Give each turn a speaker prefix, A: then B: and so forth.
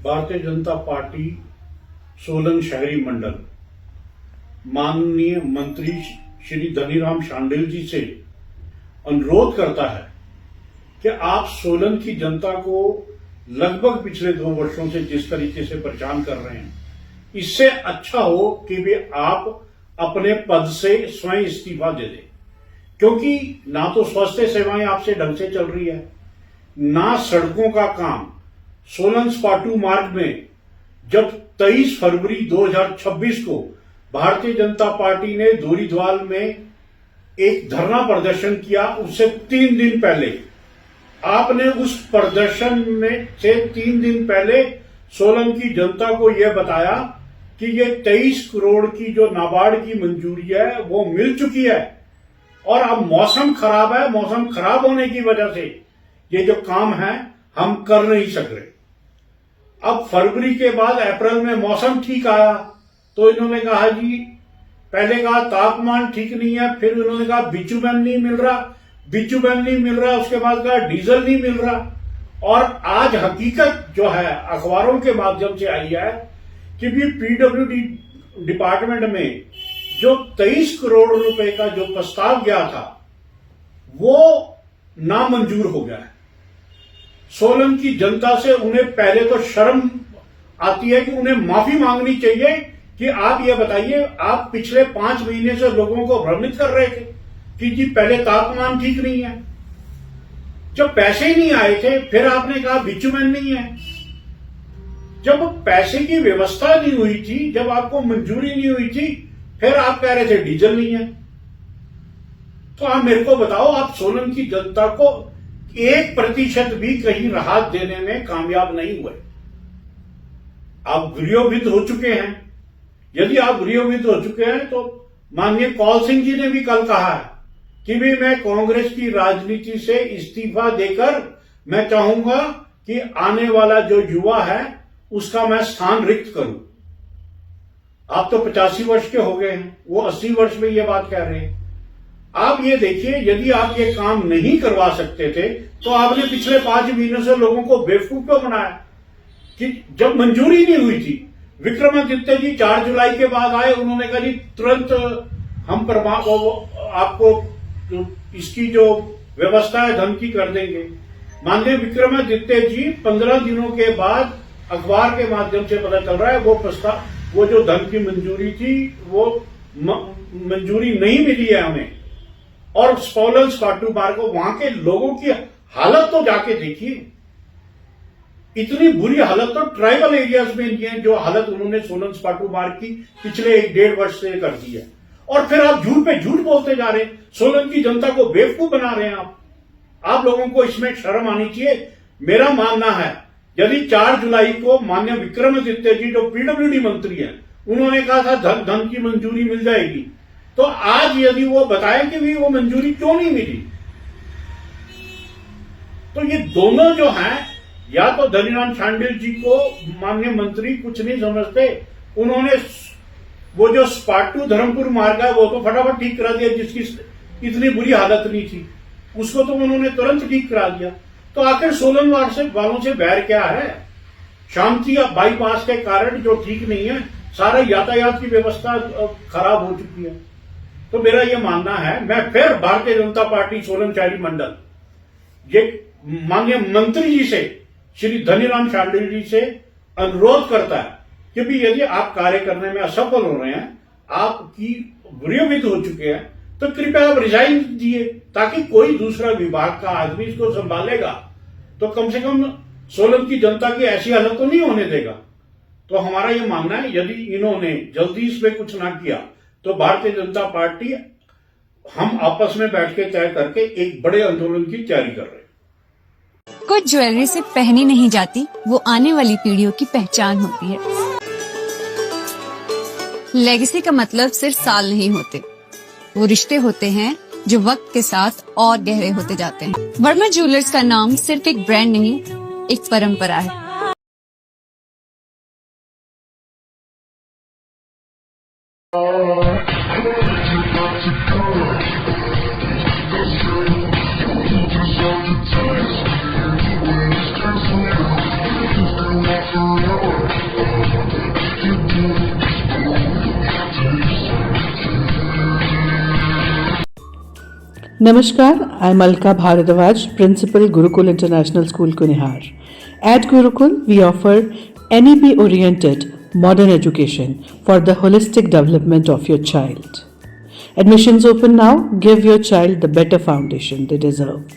A: Bharatiya Janata party Solan शहरी मंडल माननीय मंत्री श्री धनीराम शांडिल जी से अनुरोध करता है कि आप सोलन की जनता को लगभग पिछले 2 वर्षों से जिस तरीके से परेशान कर रहे हैं, इससे अच्छा हो कि वे आप अपने पद से स्वयं इस्तीफा दे दें, क्योंकि ना तो स्वास्थ्य सेवाएं आपसे ढंग से चल रही है, ना सड़कों का काम। सोलन स्पाटू मार्ग में जब 23 फरवरी 2026 को भारतीय जनता पार्टी ने धोरीद्वाल में एक धरना प्रदर्शन किया, उससे 3 दिन पहले आपने उस प्रदर्शन में से 3 दिन पहले सोलन की जनता को यह बताया कि ये 23 करोड़ की जो नाबार्ड की मंजूरी है वो मिल चुकी है और अब मौसम खराब है, मौसम खराब होने की वजह से ये जो काम है हम कर नहीं सक रहे। अब फरवरी के बाद अप्रैल में मौसम ठीक आया तो इन्होंने कहा जी, पहले कहा तापमान ठीक नहीं है, फिर उन्होंने कहा बिचुमन नहीं मिल रहा, उसके बाद कहा डीजल नहीं मिल रहा। और आज हकीकत जो है अखबारों के माध्यम से आई है कि भी पीडब्ल्यूडी डिपार्टमेंट में जो 23 करोड़ रुपए का जो प्रस्ताव गया था वो नामंजूर हो गया है। सोलन की जनता से उन्हें पहले तो शर्म आती है कि उन्हें माफी मांगनी चाहिए कि आप ये बताइए, आप पिछले 5 महीने से लोगों को भ्रमित कर रहे थे कि जी पहले तापमान ठीक नहीं है, जब पैसे ही नहीं आए थे फिर आपने कहा बिचुमन नहीं है। जब पैसे की व्यवस्था नहीं हुई थी, जब आपको मंजूरी नहीं हुई थी, फिर आप कह रहे थे डीजल नहीं है। तो आप मेरे को बताओ, आप सोलन की जनता को 1% भी कहीं राहत देने में कामयाब नहीं हुए। आप गृहयुद्ध हो चुके हैं। यदि आप गृहयुद्ध हो चुके हैं तो माननीय कौल सिंह जी ने भी कल कहा है कि भी मैं कांग्रेस की राजनीति से इस्तीफा देकर मैं चाहूंगा कि आने वाला जो युवा है उसका मैं स्थान रिक्त करूं। आप तो 85 वर्ष के हो गए हैं, वो 80 वर्ष में ये बात कह रहे हैं। आप ये देखिए, यदि आप ये काम नहीं करवा सकते थे तो आपने पिछले 5 महीनों से लोगों को बेवकूफ क्यों बनाया कि जब मंजूरी नहीं हुई थी। विक्रमादित्य जी 4 जुलाई के बाद आए, उन्होंने कहा जी तुरंत हम आपको इसकी जो व्यवस्था है धन की कर देंगे। माननीय विक्रमादित्य जी 15 दिनों के बाद अखबार के माध्यम से पता चल रहा है वो जो धन की मंजूरी थी वो मंजूरी नहीं मिली है हमें। और सोलन स्पाटू मार्ग को वहां के लोगों की हालत तो जाके देखिए, इतनी बुरी हालत तो ट्राइबल एरियाज में नहीं है जो हालत उन्होंने सोलन स्पाटू मार्ग की पिछले 1-1.5 वर्ष से कर दी है। और फिर आप झूठ पे झूठ बोलते जा रहे हैं, सोलन की जनता को बेवकूफ बना रहे हैं आप लोगों को इसमें शर्म आनी चाहिए। मेरा मानना है यदि 4 जुलाई को माननीय विक्रमादित्य जी जो पीडब्ल्यूडी मंत्री हैं उन्होंने कहा था धन की मंजूरी मिल जाएगी, तो आज यदि वो बताएं कि भी वो मंजूरी क्यों नहीं मिली, तो ये दोनों जो हैं, या तो धनीराम शांडिल जी को माननीय मंत्री कुछ नहीं समझते, उन्होंने वो जो स्पाटू धर्मपुर मार्ग है वो तो फटाफट ठीक करा दिया, जिसकी इतनी बुरी हालत नहीं थी उसको तो उन्होंने तुरंत ठीक करा दिया। तो आखिर सोलन वालों से बैर क्या है। शांति बाईपास के कारण जो ठीक नहीं है, सारा यातायात की व्यवस्था खराब हो चुकी है। तो मेरा यह मानना है, मैं फिर भारतीय जनता पार्टी सोलन शहरी मंडल ये माननीय मंत्री जी से, श्री धनीराम शांडिल जी से अनुरोध करता है कि भी यदि आप कार्य करने में असफल हो रहे हैं, आपकी गृहयुद्ध हो चुके हैं, तो कृपया आप रिजाइन दिए ताकि कोई दूसरा विभाग का आदमी इसको संभालेगा, तो कम से कम सोलन की जनता की ऐसी हालत तो नहीं होने देगा। तो हमारा यह मानना है यदि इन्होंने जल्दी इसमें कुछ ना किया तो भारतीय जनता पार्टी हम आपस में बैठ के तय करके एक बड़े आंदोलन की तैयारी कर रहे हैं।
B: कुछ ज्वेलरी सिर्फ पहनी नहीं जाती, वो आने वाली पीढ़ियों की पहचान होती है। लेगेसी का मतलब सिर्फ साल नहीं होते, वो रिश्ते होते हैं जो वक्त के साथ और गहरे होते जाते हैं। वर्मा ज्वेलर्स का नाम सिर्फ एक ब्रांड नहीं, एक परंपरा है।
C: Just Namaskar, I'm Alka Bharadwaj, Principal Gurukul International School, Kunihar. At Gurukul, we offer NEP-oriented modern education for the holistic development of your child. Admissions open now. Give your child the better foundation they deserve.